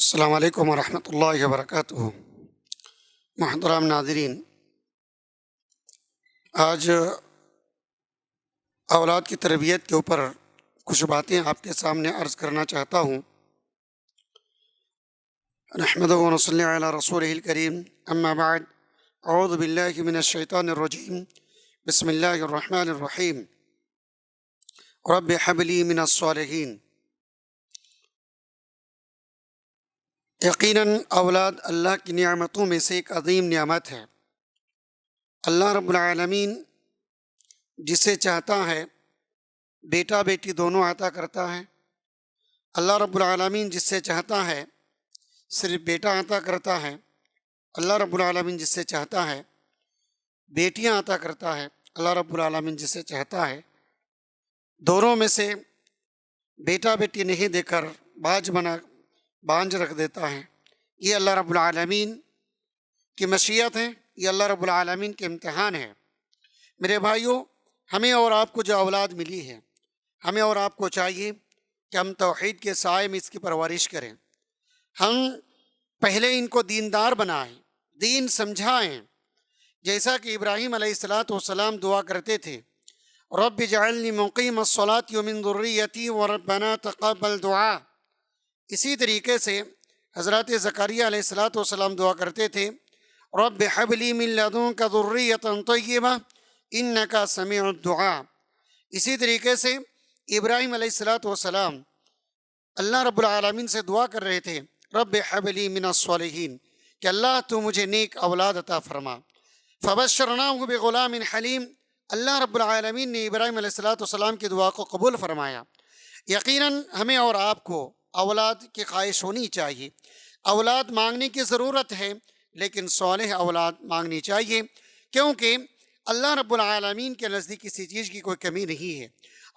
السلام علیکم ورحمۃ اللہ وبرکاتہ۔ محترم ناظرین، آج اولاد کی تربیت کے اوپر کچھ باتیں آپ کے سامنے عرض کرنا چاہتا ہوں۔ نحمدہ و نصلی علی رسولہ الکریم، اما بعد، اعوذ باللہ من الشیطان الرجیم، بسم اللہ الرحمن الرحیم، رب ہب لی من الصالحین۔ یقیناً اولاد اللہ کی نعمتوں میں سے ایک عظیم نعمت ہے۔ اللہ رب العالمین جسے چاہتا ہے بیٹا بیٹی دونوں عطا کرتا ہے۔ اللہ رب العالمین جس سے چاہتا ہے صرف بیٹا عطا کرتا ہے۔ اللہ رب العالمین جس سے چاہتا ہے بیٹیاں عطا کرتا ہے۔ اللہ رب العالمین جس سے چاہتا ہے دونوں میں سے بیٹا بیٹی نہیں دے کر بانجھ رکھ دیتا ہے۔ یہ اللہ رب العالمین کی مشیت ہے، یہ اللہ رب العالمین کے امتحان ہے۔ میرے بھائیوں، ہمیں اور آپ کو جو اولاد ملی ہے، ہمیں اور آپ کو چاہیے کہ ہم توحید کے سائے میں اس کی پرورش کریں۔ ہم پہلے ان کو دیندار بنائیں، دین سمجھائیں، جیسا کہ ابراہیم علیہ السلام دعا کرتے تھے، رب اجعلنی مقیم الصلاۃ ومن ذریتی وربنا تقبل دعا۔ اسی طریقے سے حضرت زکریا علیہ السلام دعا کرتے تھے، رب ہب لی من لدنک ذریۃ طیبہ انک سمیع الدعاء۔ اسی طریقے سے ابراہیم علیہ السلام اللہ رب العالمین سے دعا کر رہے تھے، رب ہب لی من الصالحین، کہ اللہ تو مجھے نیک اولاد عطا فرما۔ فبشرناہ بغلام حلیم، اللہ رب العالمین نے ابراہیم علیہ السلام کی دعا کو قبول فرمایا۔ یقیناً ہمیں اور آپ کو اولاد کی خواہش ہونی چاہیے۔ اولاد مانگنے کی ضرورت ہے، لیکن صالح اولاد مانگنی چاہیے، کیونکہ اللہ رب العالمین کے نزدیک کسی چیز کی کوئی کمی نہیں ہے،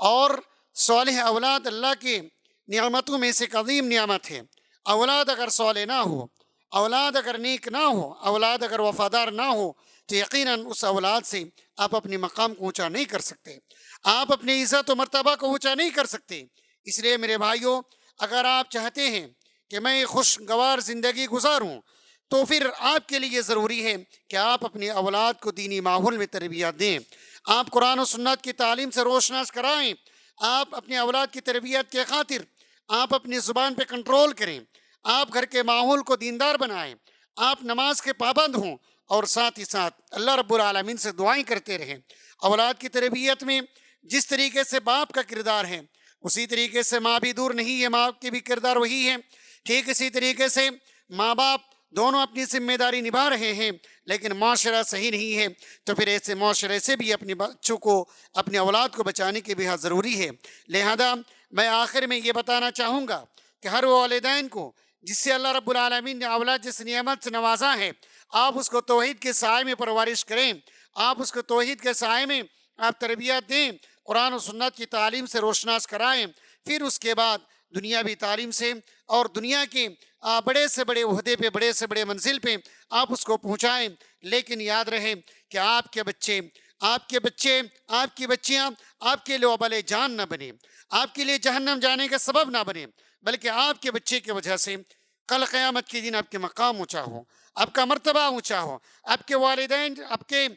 اور صالح اولاد اللہ کے نعمتوں میں سے ایک عظیم نعمت ہے۔ اولاد اگر صالح نہ ہو، اولاد اگر نیک نہ ہو، اولاد اگر وفادار نہ ہو، تو یقیناً اس اولاد سے آپ اپنے مقام کو اونچا نہیں کر سکتے، آپ اپنی عزت و مرتبہ کو اونچا نہیں کر سکتے۔ اس لیے میرے بھائیوں، اگر آپ چاہتے ہیں کہ میں خوشگوار زندگی گزاروں، تو پھر آپ کے لیے ضروری ہے کہ آپ اپنی اولاد کو دینی ماحول میں تربیت دیں، آپ قرآن و سنت کی تعلیم سے روشناس کرائیں، آپ اپنی اولاد کی تربیت کے خاطر آپ اپنی زبان پہ کنٹرول کریں، آپ گھر کے ماحول کو دیندار بنائیں، آپ نماز کے پابند ہوں، اور ساتھ ہی ساتھ اللہ رب العالمین سے دعائیں کرتے رہیں۔ اولاد کی تربیت میں جس طریقے سے باپ کا کردار ہے، اسی طریقے سے ماں بھی دور نہیں ہے، ماں کی بھی کردار وہی ہے۔ ٹھیک اسی طریقے سے ماں باپ دونوں اپنی ذمہ داری نبھا رہے ہیں، لیکن معاشرہ صحیح نہیں ہے، تو پھر ایسے معاشرے سے بھی اپنے بچوں کو، اپنے اولاد کو بچانے کی بہت ضروری ہے۔ لہذا میں آخر میں یہ بتانا چاہوں گا کہ ہر والدین کو جس سے اللہ رب العالمین نے اولاد جس نعمت سے نوازا ہے، آپ اس کو توحید کے سائے میں پرورش کریں، آپ اس کو توحید کے سائے میں آپ تربیت دیں، قرآن و سنت کی تعلیم سے روشناس کرائیں، پھر اس کے بعد دنیاوی تعلیم سے اور دنیا کے بڑے سے بڑے عہدے پہ، بڑے سے بڑے منزل پہ آپ اس کو پہنچائیں۔ لیکن یاد رہے کہ آپ کے بچے، آپ کی بچیاں آپ کے لیے وبال جان نہ بنے، آپ کے لیے جہنم جانے کا سبب نہ بنے، بلکہ آپ کے بچے کی وجہ سے کل قیامت کے دن آپ کے مقام اونچا ہو، آپ کا مرتبہ اونچا ہو، آپ کے والدین، آپ کے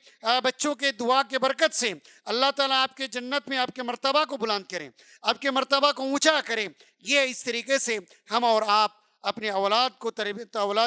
بچوں کے دعا کے برکت سے اللہ تعالیٰ آپ کے جنت میں آپ کے مرتبہ کو بلند کریں، آپ کے مرتبہ کو اونچا کریں۔ یہ اس طریقے سے ہم اور آپ اپنے اولاد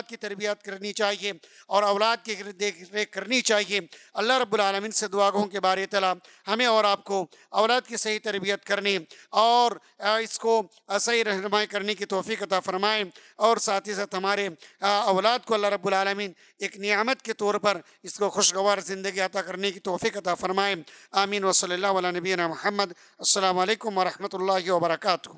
کی تربیت کرنی چاہیے، اور اولاد کی دیکھ ریکھ کرنی چاہیے۔ اللہ رب العالمین سے دعا گوں کے بارے تعالیٰ ہمیں اور آپ کو اولاد کی صحیح تربیت کرنے اور اس کو صحیح رہنمائی کرنے کی توفیق عطا فرمائیں، اور ساتھ ہی ساتھ ہمارے اولاد کو اللہ رب العالمین ایک نعمت کے طور پر اس کو خوشگوار زندگی عطا کرنے کی توفیق عطا فرمائیں۔ آمین و صلی اللہ علی نبینا محمد۔ السلام علیکم ورحمۃ اللہ وبرکاتہ۔